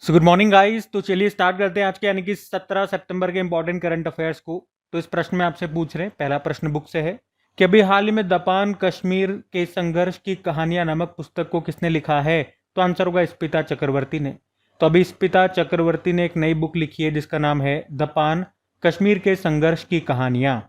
So good morning guys. तो चलिए start करते हैं आज के यानी कि 17 सितंबर के इंपॉर्टेंट करंट अफेयर्स को। तो इस प्रश्न में आपसे पूछ रहे हैं, पहला प्रश्न बुक से है कि अभी हाल ही में दपान कश्मीर के संघर्ष की कहानियां नामक पुस्तक को किसने लिखा है। तो आंसर होगा स्पिता चक्रवर्ती ने। तो अभी स्पिता चक्रवर्ती ने एक नई बुक लिखी है जिसका नाम है दपान कश्मीर के संघर्ष की कहानियां।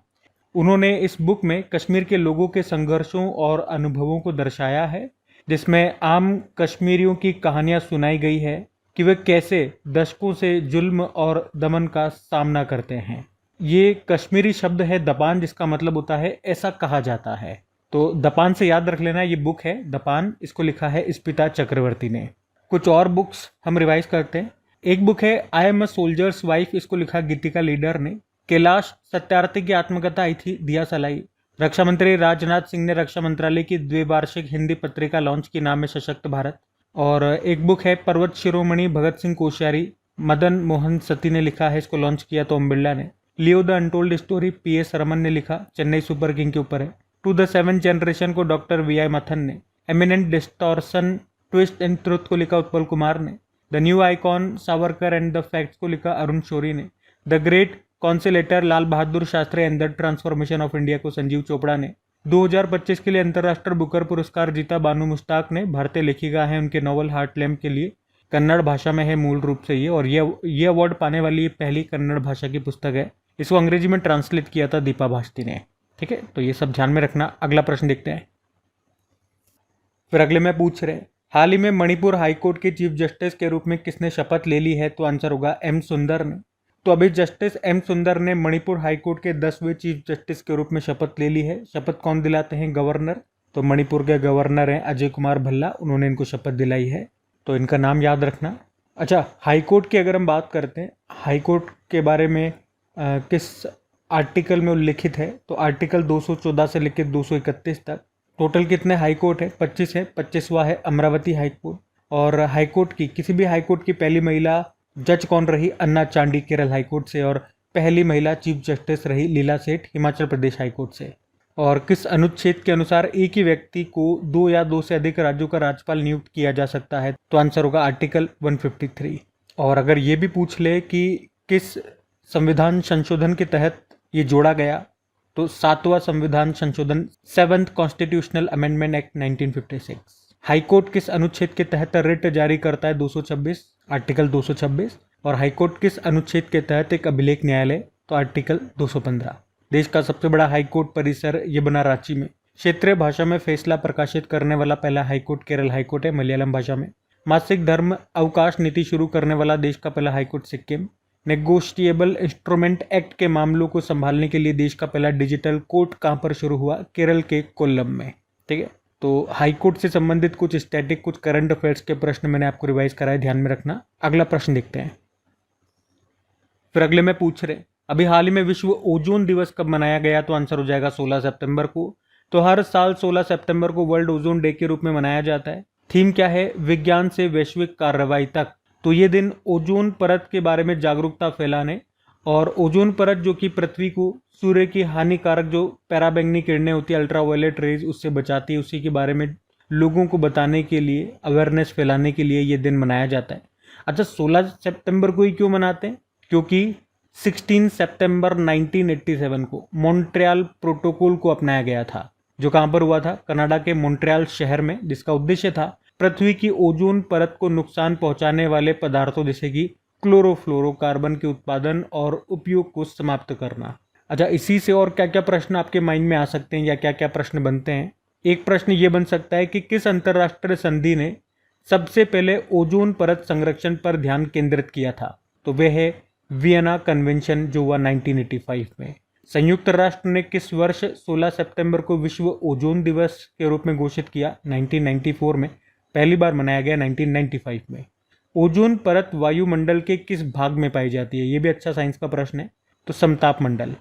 उन्होंने इस बुक में कश्मीर के लोगों के संघर्षों और अनुभवों को दर्शाया है, जिसमें आम कश्मीरियों की कहानियां सुनाई गई है कि वे कैसे दशकों से जुल्म और दमन का सामना करते हैं। ये कश्मीरी शब्द है दपान, जिसका मतलब होता है ऐसा कहा जाता है। तो दपान से याद रख लेना, ये बुक है दपान, इसको लिखा है स्पिता चक्रवर्ती ने। कुछ और बुक्स हम रिवाइज करते हैं। एक बुक है I am a soldiers wife, इसको लिखा गीतिका लीडर ने। कैलाश सत्यार्थी की आत्मकथा आई थी दिया सलाई। रक्षा मंत्री राजनाथ सिंह ने रक्षा मंत्रालय की द्विवार्षिक हिंदी पत्रिका लॉन्च की, नाम है सशक्त भारत। और एक बुक है पर्वत शिरोमणि भगत सिंह कोश्यारी, मदन मोहन सती ने लिखा है, इसको लॉन्च किया तो ओम बिरला ने। Leo the untold story PS Raman ने लिखा, चेन्नई सुपर किंग के ऊपर है। टू द सेवन जनरेशन को डॉक्टर VI मथन ने। Eminent distortion twist and truth को लिखा उत्पल कुमार ने। The new icon Savarkar and the facts को लिखा अरुण शोरी ने। The great conciliator Lal Bahadur Shastri and the transformation of India को संजीव चोपड़ा ने। 2025 के लिए अंतर्राष्ट्रीय बुकर पुरस्कार जीता बानू मुश्ताक ने। भारतीय लेखिका है, उनके नॉवल हार्ट लैम्प के लिए कन्नड़ भाषा में है मूल रूप से ये, और ये अवार्ड पाने वाली पहली कन्नड़ भाषा की पुस्तक है। इसको अंग्रेजी में ट्रांसलेट किया था दीपा भास्ती ने। ठीक है, तो ये सब ध्यान में रखना। अगला प्रश्न देखते हैं। फिर अगले में पूछ रहे, हाल ही में मणिपुर हाईकोर्ट के चीफ जस्टिस के रूप में किसने शपथ ले ली है। तो आंसर होगा M सुंदर ने। तो अभी जस्टिस M सुंदर ने मणिपुर हाईकोर्ट के 10वें चीफ जस्टिस के रूप में शपथ ले ली है। शपथ कौन दिलाते हैं? गवर्नर। तो मणिपुर के गवर्नर हैं अजय कुमार भल्ला, उन्होंने इनको शपथ दिलाई है, तो इनका नाम याद रखना। अच्छा, हाईकोर्ट की अगर हम बात करते हैं, हाईकोर्ट के बारे में किस आर्टिकल में उल्लिखित है, तो आर्टिकल 214 से लेकर 231 तक। टोटल कितने हाईकोर्ट है? 25 है। 25वां है अमरावती हाईकोर्ट। और हाईकोर्ट की किसी भी हाईकोर्ट की पहली महिला जज कौन रही? अन्ना चांडी केरल हाईकोर्ट से। और पहली महिला चीफ जस्टिस रही लीला सेठ हिमाचल प्रदेश हाईकोर्ट से। और किस अनुच्छेद के अनुसार एक ही व्यक्ति को 2 या 2 से अधिक राज्यों का राज्यपाल नियुक्त किया जा सकता है? तो आंसर होगा आर्टिकल 153। और अगर ये भी पूछ ले कि किस संविधान संशोधन के तहत ये जोड़ा गया, तो 7वां संविधान संशोधन 7th constitutional amendment act 1956। High court किस अनुच्छेद के तहत रिट जारी करता है? 226, आर्टिकल 226। और हाईकोर्ट किस अनुच्छेद के तहत एक अभिलेख न्यायालय? तो आर्टिकल 215। देश का सबसे बड़ा हाईकोर्ट परिसर ये बना रांची में। क्षेत्रीय भाषा में फैसला प्रकाशित करने वाला पहला हाईकोर्ट केरल हाईकोर्ट है, मलयालम भाषा में। मासिक धर्म अवकाश नीति शुरू करने वाला देश का पहला high court Sikkim. Negotiable instrument act के मामलों को संभालने के लिए देश का पहला डिजिटल कोर्ट कहां पर शुरू हुआ? केरल के कोल्लम में। ठीक है, तो हाईकोर्ट से संबंधित कुछ स्टैटिक, कुछ करंट अफेयर्स के प्रश्न मैंने आपको रिवाइज कराए, ध्यान में रखना। अगला प्रश्न देखते हैं। फिर अगले में पूछ रहे, अभी हाल ही में विश्व ओजोन दिवस कब मनाया गया? तो आंसर हो जाएगा 16 सितंबर को। तो हर साल 16 सितंबर को वर्ल्ड ओजोन डे के रूप में मनाया जाता है। थीम क्या है? विज्ञान से वैश्विक कार्रवाई तक। तो ये दिन ओजोन परत के बारे में जागरूकता फैलाने और ओजोन परत जो कि पृथ्वी को सूर्य की हानिकारक जो पैराबैंगनी किरणें होती है, अल्ट्रावायलेट रेज, उससे बचाती है, उसी के बारे में लोगों को बताने के लिए, अवेयरनेस फैलाने के लिए ये दिन मनाया जाता है। अच्छा, 16 सितंबर को ही क्यों मनाते हैं? क्योंकि 16 सितंबर 1987 को मॉन्ट्रियल प्रोटोकॉल को अपनाया गया था, जो कहां पर हुआ था? कनाडा के मॉन्ट्रियल शहर में, जिसका उद्देश्य था पृथ्वी की ओजोन परत को नुकसान पहुंचाने वाले पदार्थों जैसे कि क्लोरोफ्लोरोकार्बन के उत्पादन और उपयोग को समाप्त करना। अच्छा, इसी से और क्या क्या प्रश्न आपके माइंड में आ सकते हैं या क्या क्या प्रश्न बनते हैं? एक प्रश्न ये बन सकता है कि किस अंतरराष्ट्रीय संधि ने सबसे पहले ओजोन परत संरक्षण पर ध्यान केंद्रित किया था? तो वह है वियना कन्वेंशन, जो हुआ 1985 में। संयुक्त राष्ट्र ने किस वर्ष 16 सितंबर को विश्व ओजोन दिवस के रूप में घोषित किया? 1994 में। पहली बार मनाया गया 1995 में। ओजोन परत वायुमंडल के किस भाग में पाई जाती है? ये भी अच्छा साइंस का प्रश्न है। तो समताप मंडल।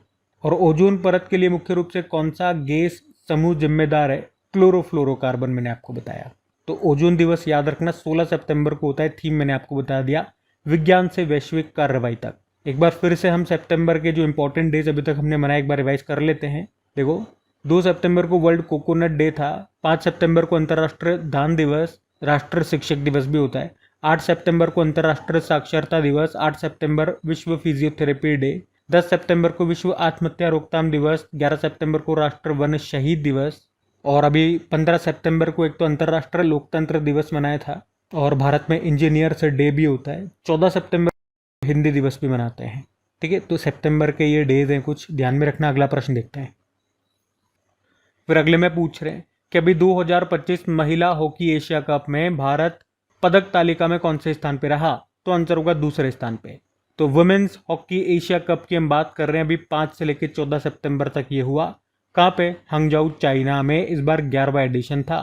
और ओजोन परत के लिए मुख्य रूप से कौन सा गैस समूह जिम्मेदार है? क्लोरोफ्लोरोकार्बन, मैंने आपको बताया। तो ओजोन दिवस याद रखना 16 सितंबर को होता है। थीम मैंने आपको बता दिया, विज्ञान से वैश्विक कार्रवाई तक। एक बार फिर से हम सितंबर के जो इंपॉर्टेंट डेज अभी तक हमने मनाया, एक बार रिवाइज कर लेते हैं। देखो, 2 सितंबर को वर्ल्ड कोकोनट डे था। 5 सितंबर को अंतर्राष्ट्रीय दान दिवस, राष्ट्रीय शिक्षक दिवस भी होता है। 8 सितंबर को अंतर्राष्ट्रीय साक्षरता दिवस, 8 सितंबर विश्व फिजियोथेरेपी डे, 10 सितंबर को विश्व आत्महत्या रोकथाम दिवस, 11 सितंबर को राष्ट्र वन शहीद दिवस, और अभी 15 सितंबर को एक तो अंतर्राष्ट्रीय लोकतंत्र दिवस मनाया था, और भारत में इंजीनियर्स डे भी होता है। 14 सितंबर को हिंदी दिवस भी मनाते हैं। ठीक है, तो सितंबर के ये डेज हैं, कुछ ध्यान में रखना। अगला प्रश्न देखते हैं। फिर अगले में पूछ रहे हैं कि अभी 2025 महिला हॉकी एशिया कप में भारत पदक तालिका में कौन से स्थान पे रहा? तो आंसर होगा दूसरे स्थान पे। तो वुमेन्स हॉकी एशिया कप की हम बात कर रहे हैं, अभी 5 से लेकर 14 सितंबर तक ये हुआ। कहाँ पे? हंगजाऊ चाइना में। इस बार 11वां एडिशन था।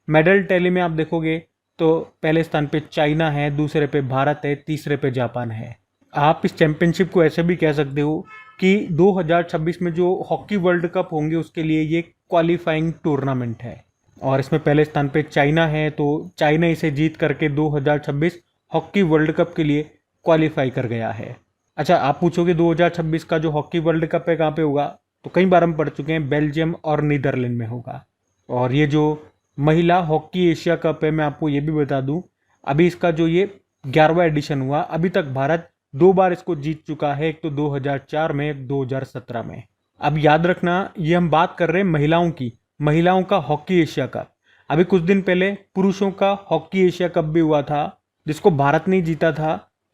मेडल टैली में आप देखोगे तो पहले स्थान पे चाइना है, दूसरे पे भारत है, तीसरे पे जापान है। आप इस चैंपियनशिप को ऐसे भी कह सकते हो कि 2026 में जो हॉकी वर्ल्ड कप होंगे उसके लिए ये क्वालिफाइंग टूर्नामेंट है, और इसमें पहले स्थान पे चाइना है, तो चाइना इसे जीत करके 2026 हॉकी वर्ल्ड कप के लिए क्वालिफाई कर गया है। अच्छा, आप पूछोगे 2026 का जो हॉकी वर्ल्ड कप है कहाँ पे होगा? तो कई बार हम पढ़ चुके हैं, बेल्जियम और नीदरलैंड में होगा। और ये जो महिला हॉकी एशिया कप है, मैं आपको ये भी बता दूं, अभी इसका जो ये 11वां एडिशन हुआ, अभी तक भारत 2 बार इसको जीत चुका है, एक तो 2004 में, एक 2017 में। अब याद रखना, ये हम बात कर रहे हैं महिलाओं की, महिलाओं का हॉकी एशिया कप। अभी कुछ दिन पहले पुरुषों का हॉकी एशिया कप भी हुआ था, जिसको भारत ने जीता था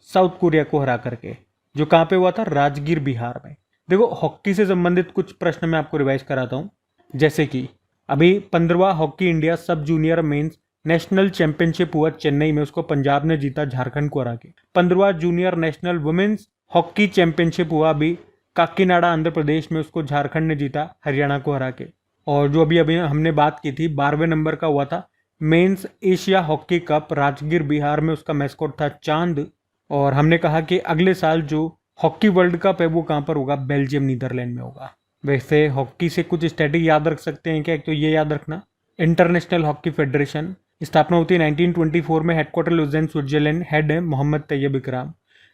साउथ कोरिया को हरा करके, जो कहाँ पे हुआ था? राजगीर, बिहार में। देखो, हॉकी से संबंधित कुछ प्रश्न मैं आपको रिवाइज कराता हूँ। जैसे कि अभी 15वां hockey India sub junior men's national championship हुआ चेन्नई में, उसको पंजाब ने जीता झारखंड को हरा के। 15वां junior national women's hockey championship हुआ अभी काकीनाडा आंध्र प्रदेश में, उसको झारखंड ने जीता हरियाणा को हरा के। और जो अभी अभी हमने बात की थी, 12वें नंबर का हुआ था men's Asia hockey cup Rajgir Bihar में, उसका मैस्कॉट था चांद। और हमने कहा कि अगले साल जो हॉकी वर्ल्ड कप है वो कहाँ पर होगा? बेल्जियम, नीदरलैंड में होगा। वैसे हॉकी से कुछ स्टैटिक याद रख सकते हैं क्या? एक तो ये याद रखना, इंटरनेशनल हॉकी फेडरेशन स्थापना होती है 1924 में, हेडक्वार्टर लुज़ेन स्विट्जरलैंड, हेड है मोहम्मद तैयब इकराम।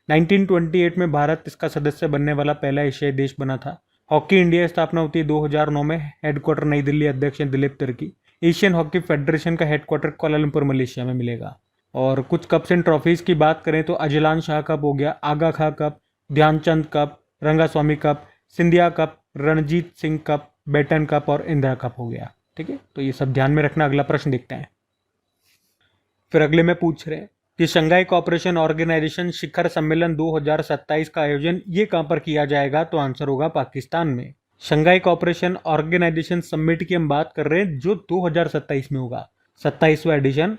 1928 में भारत इसका सदस्य बनने वाला पहला एशियाई देश बना था। हॉकी इंडिया स्थापना होती है 2009 में, हेडक्वार्टर नई दिल्ली, अध्यक्ष Dilip Tirkey. Asian hockey federation का हेडक्वार्टर कोलालमपुर मलेशिया में मिलेगा। और कुछ कप्स एंड ट्रॉफीज की बात करें तो अजलान शाह कप हो गया, Aga Khan cup, Dhyanchand cup, Rangaswamy cup, Scindia cup, Ranjit Singh cup, Beighton cup और इंदिरा कप हो गया। ठीक है, तो ये सब ध्यान में रखना। अगला प्रश्न देखते हैं। फिर अगले में पूछ रहे हैं कि शंघाई कोऑपरेशन ऑर्गेनाइजेशन शिखर सम्मेलन 2027 का आयोजन ये कहाँ पर किया जाएगा? तो आंसर होगा पाकिस्तान में। शंघाई कोऑपरेशन ऑर्गेनाइजेशन समिट की हम बात कर रहे हैं, जो 2027 में होगा। 27वां एडिशन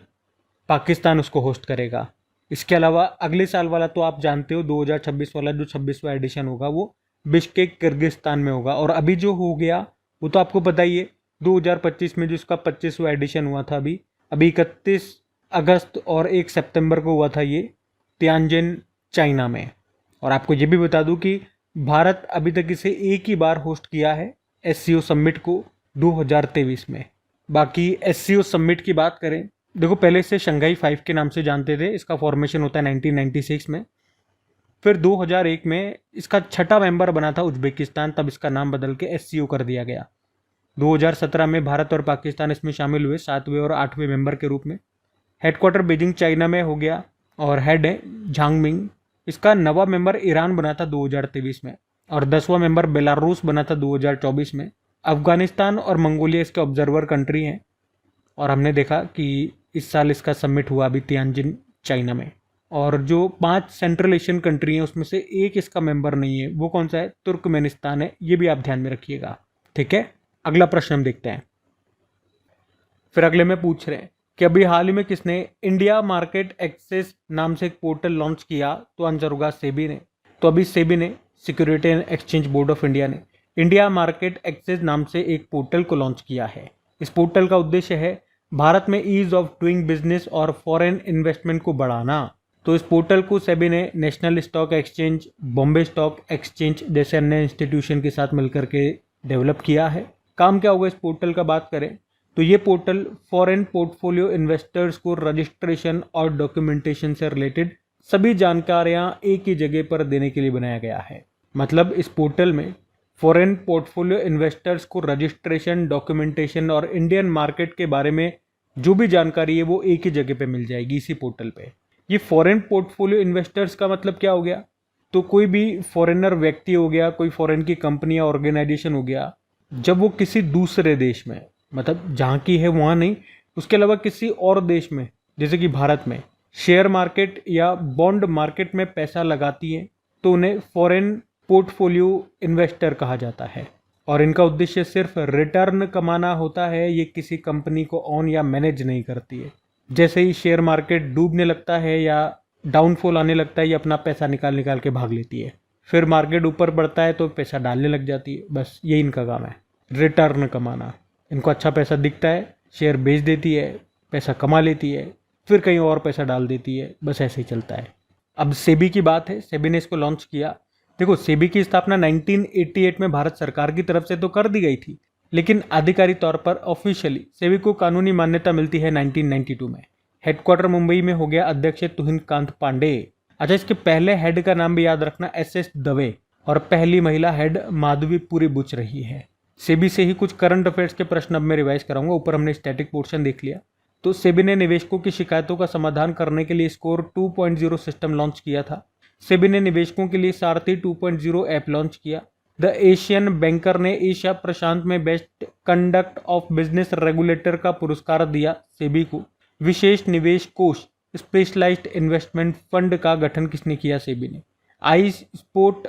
पाकिस्तान उसको होस्ट करेगा। इसके अलावा अगले साल वाला तो आप जानते हो, 2026 वाला जो 26वां एडिशन होगा वो बिश्केक किर्गिस्तान में होगा। और अभी जो हो गया वो तो आपको पता ही है, 2025 में जो इसका 25वां एडिशन हुआ था, अभी 31 अगस्त और 1 सितंबर को हुआ था ये तियानजिन, चाइना में। और आपको ये भी बता दूं कि भारत अभी तक इसे एक ही बार होस्ट किया है, एससीओ समिट को, 2023 में। बाकी एससीओ समिट की बात करें, देखो पहले से शंघाई 5 के नाम से जानते थे, इसका फॉर्मेशन होता है 1996 में। फिर 2001 में इसका 6ठा मेंबर बना था उज्बेकिस्तान, तब इसका नाम बदल के एससीओ कर दिया गया। 2017 में भारत और पाकिस्तान इसमें शामिल हुए 7वें और 8वें मेंबर के रूप में। हेडक्वार्टर बीजिंग चाइना में हो गया और हेड है झांगमिंग। इसका 9वां मेंबर ईरान बना था 2023 में, और 10वां मेंबर बेलारूस बना था 2024 में। अफगानिस्तान और मंगोलिया इसके ऑब्जर्वर कंट्री हैं। और हमने देखा कि इस साल इसका समिट हुआ अभी तियानजिन, चाइना में। और जो 5 सेंट्रल एशियन कंट्री हैं उसमें से एक इसका मेंबर नहीं है, वो कौन सा है? तुर्कमेनिस्तान है। ये भी आप ध्यान में रखिएगा। ठीक है, अगला प्रश्न हम देखते हैं। फिर अगले में पूछ रहे हैं कि अभी हाल ही में किसने इंडिया मार्केट एक्सेस नाम से एक पोर्टल लॉन्च किया? तो आंसर होगा सेबी ने। तो अभी सेबी ने, security and exchange board of India ने, इंडिया मार्केट एक्सेस नाम से एक पोर्टल को लॉन्च किया है। इस पोर्टल का उद्देश्य है भारत में ईज ऑफ डूइंग बिजनेस और फॉरेन इन्वेस्टमेंट को बढ़ाना। तो इस पोर्टल को सेबी ने national stock exchange, Bombay stock exchange जैसे अन्य इंस्टीट्यूशन के साथ मिलकर के डेवलप किया है। काम क्या होगा इस पोर्टल का बात करें तो ये पोर्टल फॉरेन पोर्टफोलियो इन्वेस्टर्स को रजिस्ट्रेशन और डॉक्यूमेंटेशन से रिलेटेड सभी जानकारियां एक ही जगह पर देने के लिए बनाया गया है। मतलब इस पोर्टल में फॉरेन पोर्टफोलियो इन्वेस्टर्स को रजिस्ट्रेशन, डॉक्यूमेंटेशन और इंडियन मार्केट के बारे में जो भी जानकारी है वो एक ही जगह पे मिल जाएगी, इसी पोर्टल पे। ये फॉरेन पोर्टफोलियो इन्वेस्टर्स का मतलब क्या हो गया? तो कोई भी फॉरेनर व्यक्ति हो गया, कोई फॉरेन की कंपनी या ऑर्गेनाइजेशन हो गया, जब वो किसी दूसरे देश में, मतलब जहाँ की है वहाँ नहीं, उसके अलावा किसी और देश में, जैसे कि भारत में शेयर मार्केट या बॉन्ड मार्केट में पैसा लगाती है, तो उन्हें फॉरेन पोर्टफोलियो इन्वेस्टर कहा जाता है। और इनका उद्देश्य सिर्फ रिटर्न कमाना होता है, ये किसी कंपनी को ऑन या मैनेज नहीं करती है। जैसे ही शेयर मार्केट डूबने लगता है या डाउनफॉल आने लगता है, ये अपना पैसा निकाल निकाल के भाग लेती है। फिर मार्केट ऊपर बढ़ता है तो पैसा डालने लग जाती है। बस ये इनका काम है, रिटर्न कमाना। इनको अच्छा पैसा दिखता है, शेयर बेच देती है, पैसा कमा लेती है, फिर कहीं और पैसा डाल देती है। बस ऐसे ही चलता है। अब सेबी की बात है, सेबी ने इसको लॉन्च किया। देखो, सेबी की स्थापना 1988 में भारत सरकार की तरफ से तो कर दी गई थी, लेकिन आधिकारिक तौर पर ऑफिशियली सेबी को कानूनी मान्यता मिलती है 1992 में। हेडक्वार्टर मुंबई में हो गया, अध्यक्ष तुहिन कांत पांडे। अच्छा, इसके पहले हेड का नाम भी याद रखना, एस दवे, और पहली महिला हेड माधवी पुरी बुच रही है। सेबी से ही कुछ करंट अफेयर्स के प्रश्न अब मैं रिवाइज कराऊंगा। ऊपर हमने स्टैटिक पोर्शन देख लिया। तो सेबी ने निवेशकों की शिकायतों का समाधान करने के लिए स्कोर 2.0 सिस्टम लॉन्च किया था। सेबी ने निवेशकों के लिए सारथी 2.0 ऐप लॉन्च किया। द एशियन बैंकर ने एशिया प्रशांत में best conduct of business regulator का पुरस्कार दिया सेबी को। विशेष निवेश कोष स्पेशलाइज्ड इन्वेस्टमेंट फंड का गठन किसने किया? सेबी ने। आई स्पोर्ट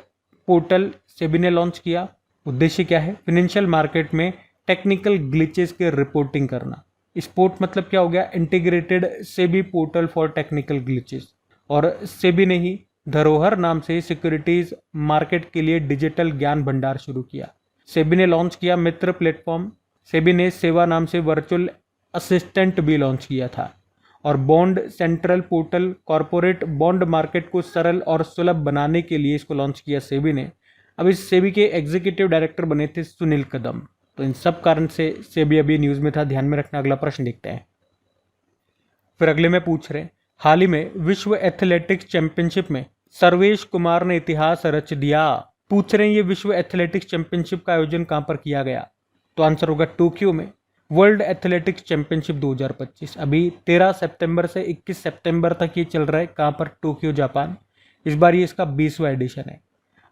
पोर्टल सेबी ने लॉन्च किया। उद्देश्य क्या है? फाइनेंशियल मार्केट में टेक्निकल ग्लिचेस की रिपोर्टिंग करना। स्पोर्ट मतलब क्या हो गया? Integrated SEBI portal for technical glitches. और सेबी ने ही धरोहर नाम से सिक्योरिटीज मार्केट के लिए डिजिटल ज्ञान भंडार शुरू किया। सेबी ने लॉन्च किया मित्र प्लेटफॉर्म। सेबी ने सेवा नाम से वर्चुअल असिस्टेंट भी लॉन्च किया था। और bond central portal corporate bond market को सरल और सुलभ बनाने के लिए इसको लॉन्च किया सेबी ने। अब इस सेबी के एग्जीक्यूटिव डायरेक्टर बने थे सुनील कदम। तो इन सब कारण से सेबी अभी न्यूज में था, ध्यान में रखना। अगला प्रश्न देखते हैं। फिर अगले में पूछ रहे, हाल ही में विश्व एथलेटिक्स चैंपियनशिप में सर्वेश कुमार ने इतिहास रच दिया। पूछ रहे हैं ये विश्व एथलेटिक्स चैंपियनशिप का आयोजन कहां पर किया गया? तो आंसर होगा टोक्यो में। वर्ल्ड एथलेटिक्स चैंपियनशिप 2025 अभी 13 सितंबर से 21 सितंबर तक ये चल रहा है। कहां पर? Tokyo, Japan. इस बार ये इसका 20वां एडिशन है।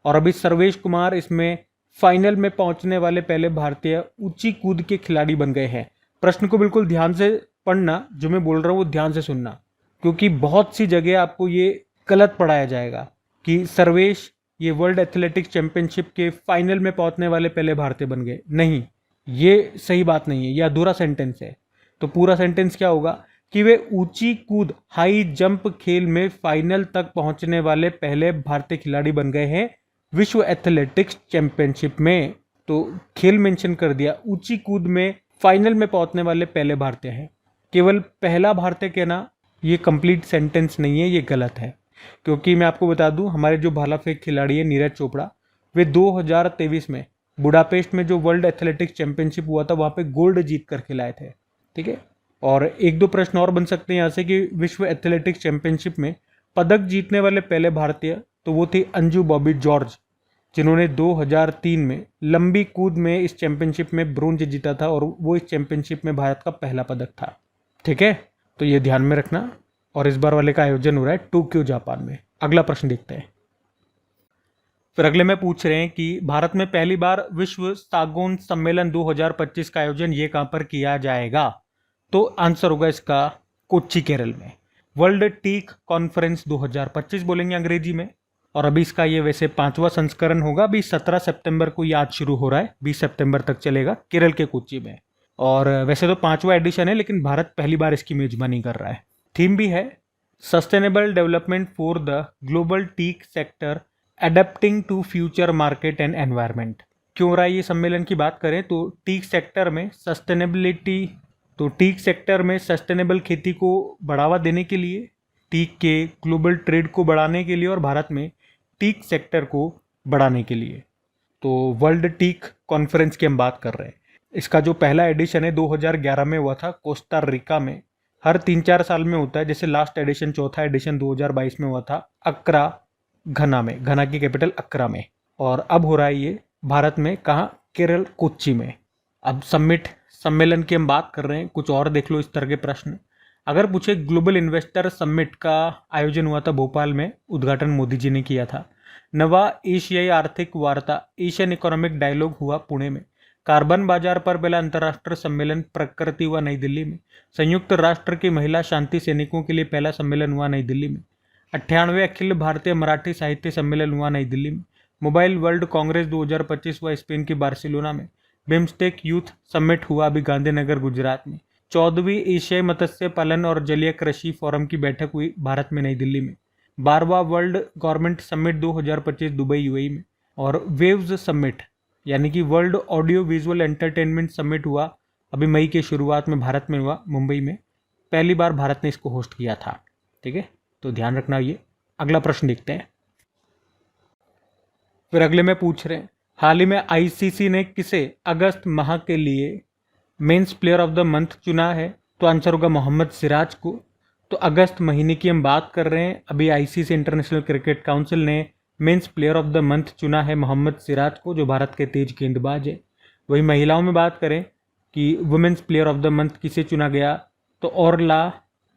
और अभी सर्वेश कुमार इसमें फाइनल में पहुंचने वाले पहले भारतीय ऊंची कूद के खिलाड़ी बन गए हैं। प्रश्न को बिल्कुल ध्यान से पढ़ना, जो मैं बोल रहा हूँ वो ध्यान से सुनना, क्योंकि बहुत सी जगह आपको ये गलत पढ़ाया जाएगा कि सर्वेश ये वर्ल्ड एथलेटिक्स चैंपियनशिप के फाइनल में पहुंचने वाले पहले भारतीय बन गए। नहीं, ये सही बात नहीं है, ये अधूरा सेंटेंस है। तो पूरा सेंटेंस क्या होगा कि वे ऊंची कूद हाई जंप खेल में फाइनल तक पहुंचने वाले पहले भारतीय खिलाड़ी बन गए हैं विश्व एथलेटिक्स चैंपियनशिप में। तो खेल मेंशन कर दिया, ऊंची कूद में फाइनल में पहुंचने वाले पहले भारतीय हैं। केवल पहला भारतीय कहना ये कंप्लीट सेंटेंस नहीं है, ये गलत है। क्योंकि मैं आपको बता दूं, हमारे जो भाला फेंक खिलाड़ी है नीरज चोपड़ा, वे 2023 में बुडापेस्ट में जो वर्ल्ड एथलेटिक्स चैंपियनशिप हुआ था वहां पे गोल्ड जीत कर खिलाए थे। ठीक है। और एक दो प्रश्न और बन सकते हैं यहाँ से कि विश्व एथलेटिक्स चैंपियनशिप में पदक जीतने वाले पहले भारतीय, तो वो थी अंजू बॉबी जॉर्ज, जिन्होंने 2003 में लंबी कूद में इस चैंपियनशिप में ब्रोंज जीता था और वो इस चैंपियनशिप में भारत का पहला पदक था। ठीक है, तो ये ध्यान में रखना। और इस बार वाले का आयोजन हो रहा है टोक्यो, जापान में। अगला प्रश्न देखते हैं। फिर अगले में पूछ रहे हैं कि भारत में पहली बार विश्व सागौन सम्मेलन 2025 का आयोजन ये कहां पर किया जाएगा? तो आंसर होगा इसका कोच्चि, केरल में। वर्ल्ड टीक कॉन्फ्रेंस 2025 बोलेंगे अंग्रेजी में। और अभी इसका ये वैसे 5वां संस्करण होगा। अभी 17 सितंबर को ये आज शुरू हो रहा है, 20 सितंबर तक चलेगा केरल के कोच्चि में। और वैसे तो 5वां एडिशन है, लेकिन भारत पहली बार इसकी मेजबानी कर रहा है। थीम भी है sustainable development for the global teak sector adapting to future market and environment. क्यों रहा है ये सम्मेलन की बात करें तो टीक सेक्टर में सस्टेनेबिलिटी, तो टीक सेक्टर में सस्टेनेबल खेती को बढ़ावा देने के लिए, टीक के ग्लोबल ट्रेड को बढ़ाने के लिए और भारत में टीक सेक्टर को बढ़ाने के लिए। तो वर्ल्ड टीक कॉन्फ्रेंस की हम बात कर रहे हैं। इसका जो पहला एडिशन है 2011 में हुआ था कोस्टा रिका में। हर 3-4 साल में होता है। जैसे लास्ट एडिशन, चौथा एडिशन 2022 में हुआ था अक्रा, घना में, घना की कैपिटल अक्रा में। और अब हो रहा है ये भारत में, कहाँ? केरल, कोच्चि में। अब सम्मेलन की हम बात कर रहे हैं। कुछ और देख लो इस तरह के प्रश्न। अगर पूछे ग्लोबल इन्वेस्टर समिट का आयोजन हुआ था भोपाल में, उद्घाटन मोदी जी ने किया था। नवा एशियाई आर्थिक वार्ता एशियन इकोनॉमिक डायलॉग हुआ पुणे में। कार्बन बाजार पर पहला अंतर्राष्ट्रीय सम्मेलन प्रकृति हुआ नई दिल्ली में। संयुक्त राष्ट्र की महिला शांति सैनिकों के लिए पहला सम्मेलन हुआ नई दिल्ली में। 98वें अखिल भारतीय मराठी साहित्य सम्मेलन हुआ नई दिल्ली में। मोबाइल वर्ल्ड कांग्रेस 2025 हुआ स्पेन की बार्सिलोना में। बिम्स्टेक यूथ समिट हुआ अभी गांधीनगर गुजरात में। 14वीं एशियाई मत्स्य पालन और जलीय कृषि फोरम की बैठक हुई भारत में नई दिल्ली में। 12वां world government summit 2025 Dubai UAE में। और वेव्स समिट यानी कि world audio visual entertainment summit हुआ अभी मई के शुरुआत में भारत में हुआ, मुंबई में। पहली बार भारत ने इसको होस्ट किया था। ठीक है, तो ध्यान रखना ये। अगला प्रश्न देखते हैं। फिर अगले में पूछ रहे हैं, हाल ही में आईसीसी ने किसे अगस्त माह के लिए men's player of the month चुना है? तो आंसर होगा मोहम्मद सिराज को। तो अगस्त महीने की हम बात कर रहे हैं। अभी आईसीसी इंटरनेशनल क्रिकेट काउंसिल ने men's player of the month चुना है मोहम्मद सिराज को, जो भारत के तेज गेंदबाज है। वही महिलाओं में बात करें कि women's player of the month किसे चुना गया, तो ओरला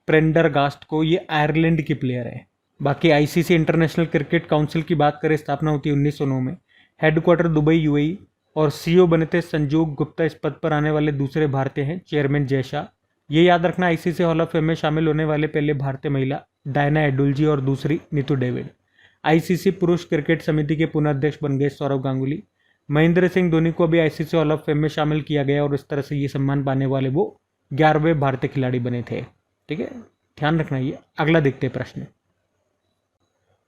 प्रेंडरगास्ट को। ये आयरलैंड की प्लेयर है। बाकी आईसीसी इंटरनेशनल क्रिकेट काउंसिल की बात करें, स्थापना होती है 1909 में। हेडक्वार्टर दुबई यूएई और सीईओ बने थे संजोग गुप्ता। इस पद पर आने वाले दूसरे भारतीय हैं चेयरमैन जय शाह। ये याद रखना, आईसीसी हॉल ऑफ फेम में शामिल होने वाले पहले भारतीय महिला डायना एडुलजी और दूसरी नीतू डेविड। आईसीसी पुरुष क्रिकेट समिति के पुनर्ध्यक्ष बन गए सौरव गांगुली। महेंद्र सिंह धोनी को भी आईसीसी हॉल ऑफ फेम में शामिल किया गया और इस तरह से ये सम्मान पाने वाले वो 11वें भारतीय खिलाड़ी बने थे। ठीक है, ध्यान रखना ये। अगला देखते हैं प्रश्न।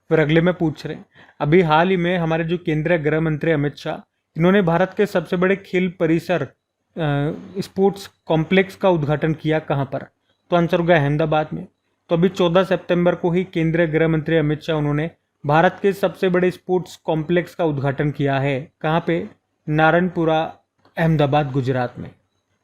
फिर अगले में पूछ रहे हैं, अभी हाल ही में हमारे जो केंद्रीय गृह मंत्री अमित शाह, इन्होंने भारत के सबसे बड़े खेल परिसर स्पोर्ट्स कॉम्प्लेक्स का उद्घाटन किया। कहाँ पर? तो आंसर होगा अहमदाबाद में। तो अभी 14 सितंबर को ही केंद्रीय गृह मंत्री अमित शाह उन्होंने भारत के सबसे बड़े स्पोर्ट्स कॉम्प्लेक्स का उद्घाटन किया है। कहाँ पे? नारायणपुरा, अहमदाबाद, गुजरात में।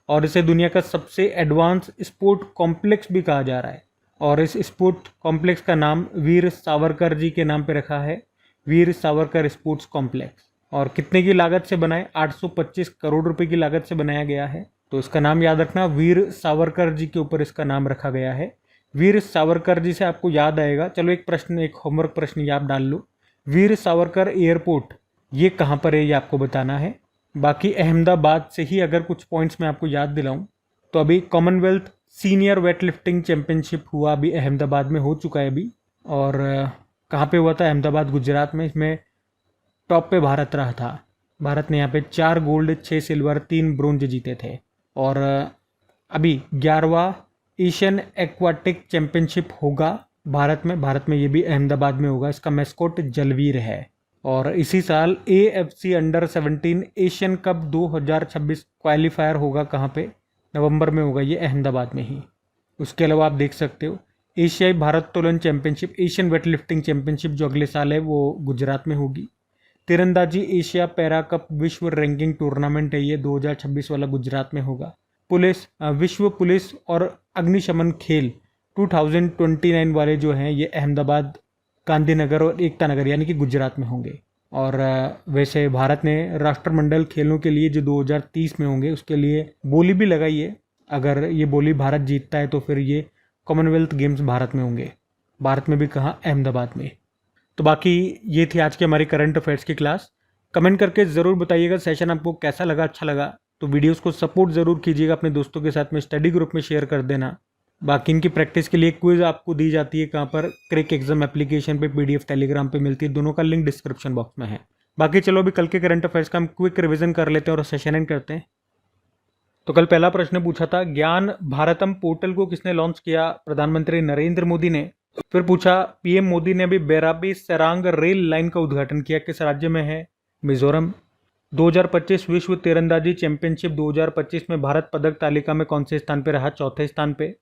और इसे दुनिया का सबसे एडवांस स्पोर्ट कॉम्प्लेक्स भी कहा जा रहा है। और इस स्पोर्ट कॉम्प्लेक्स का नाम वीर सावरकर जी के नाम पे रखा है, वीर सावरकर स्पोर्ट्स कॉम्प्लेक्स। और कितने की लागत से बना है? 825 करोड़ रुपए की लागत से बनाया गया है। तो इसका नाम याद रखना, वीर सावरकर जी के ऊपर इसका नाम रखा गया है। वीर सावरकर जी से आपको याद आएगा। चलो एक प्रश्न, एक होमवर्क प्रश्न ये आप डाल लो। वीर सावरकर एयरपोर्ट ये कहाँ पर है, ये आपको बताना है। बाकी अहमदाबाद से ही अगर कुछ पॉइंट्स मैं आपको याद दिलाऊं, तो अभी Commonwealth senior weight lifting championship हुआ अभी अहमदाबाद में, हो चुका है अभी। और कहाँ पे हुआ था? अहमदाबाद, गुजरात में। इसमें टॉप पे भारत रहा था। भारत ने यहाँ पे 4 गोल्ड, 6 सिल्वर, 3 ब्रोंज जीते थे। और अभी 11वां एशियन एक्वाटिक चैंपियनशिप होगा भारत में। भारत में ये भी अहमदाबाद में होगा। इसका मैस्कोट जलवीर है। और इसी साल AFC under 17 Asian cup 2026 qualifier होगा। कहाँ पे? नवंबर में होगा, ये अहमदाबाद में ही। उसके अलावा आप देख सकते हो एशियाई भारोत्तोलन championship, Asian weight lifting championship जो अगले साल है वो गुजरात में होगी। तीरंदाजी एशिया पैरा कप विश्व रैंकिंग टूर्नामेंट है, ये 2026 वाला गुजरात में होगा। पुलिस विश्व पुलिस और अग्निशमन खेल 2029 वाले जो हैं ये अहमदाबाद, गांधीनगर और एकता नगर यानी कि गुजरात में होंगे। और वैसे भारत ने राष्ट्रमंडल खेलों के लिए जो 2030 में होंगे उसके लिए बोली भी लगाई है। अगर ये बोली भारत जीतता है तो फिर ये कॉमनवेल्थ गेम्स भारत में होंगे। भारत में भी कहाँ? अहमदाबाद में। तो बाकी ये थी आज की हमारी करंट अफेयर्स की क्लास। कमेंट करके ज़रूर बताइएगा सेशन आपको कैसा लगा, अच्छा लगा। तो वीडियोस को सपोर्ट ज़रूर कीजिएगा, अपने दोस्तों के साथ में स्टडी ग्रुप में शेयर कर देना। बाकी इनकी प्रैक्टिस के लिए क्विज आपको दी जाती है। कहाँ पर? क्रिक एग्जाम एप्लीकेशन पे, PDF टेलीग्राम पे मिलती है। दोनों का लिंक डिस्क्रिप्शन बॉक्स में है। बाकी चलो अभी कल के करंट अफेयर्स का हम क्विक रिवीजन कर लेते हैं और सेशन एंड करते हैं। तो कल पहला प्रश्न पूछा था, ज्ञान भारतम पोर्टल को किसने लॉन्च किया? प्रधानमंत्री नरेंद्र मोदी ने। फिर पूछा, PM मोदी ने अभी बेराबी सरांग रेल लाइन का उद्घाटन किया, किस राज्य में है? मिजोरम। 2025 विश्व तीरंदाजी चैंपियनशिप 2025 में भारत पदक तालिका में कौन से स्थान पर रहा? चौथे स्थान पे।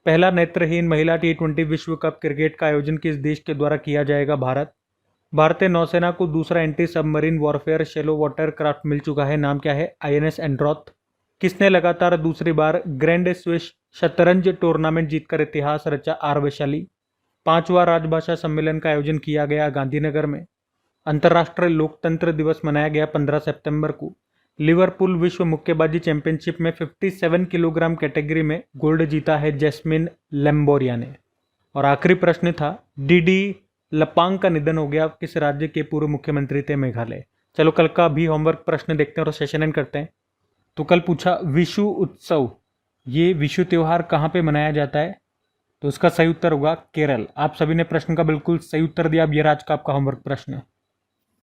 पहला नेत्रहीन महिला T20 विश्व कप क्रिकेट का आयोजन किस देश के द्वारा किया जाएगा? भारत। भारतीय नौसेना को दूसरा anti submarine warfare shallow water craft मिल चुका है, नाम क्या है? INS एंड्रॉथ। किसने लगातार दूसरी बार ग्रैंड स्विस शतरंज टूर्नामेंट जीतकर इतिहास रचा? R वैशाली। 5वां राजभाषा सम्मेलन का आयोजन किया गया गांधीनगर में। अंतर्राष्ट्रीय लोकतंत्र दिवस मनाया गया 15 सितंबर को। लिवरपूल विश्व मुक्केबाजी चैंपियनशिप में 57 किलोग्राम कैटेगरी में गोल्ड जीता है जैस्मिन लेम्बोरिया ने। और आखिरी प्रश्न था, डीडी लपांग का निधन हो गया, किस राज्य के पूर्व मुख्यमंत्री थे? मेघालय। चलो कल का भी होमवर्क प्रश्न देखते हैं और सेशन एंड करते हैं। तो कल पूछा विशु उत्सव, ये विशु त्योहार कहाँ पे मनाया जाता है? तो उसका सही उत्तर होगा केरल। आप सभी ने प्रश्न का बिल्कुल सही उत्तर दिया। अब ये आज का आपका होमवर्क प्रश्न।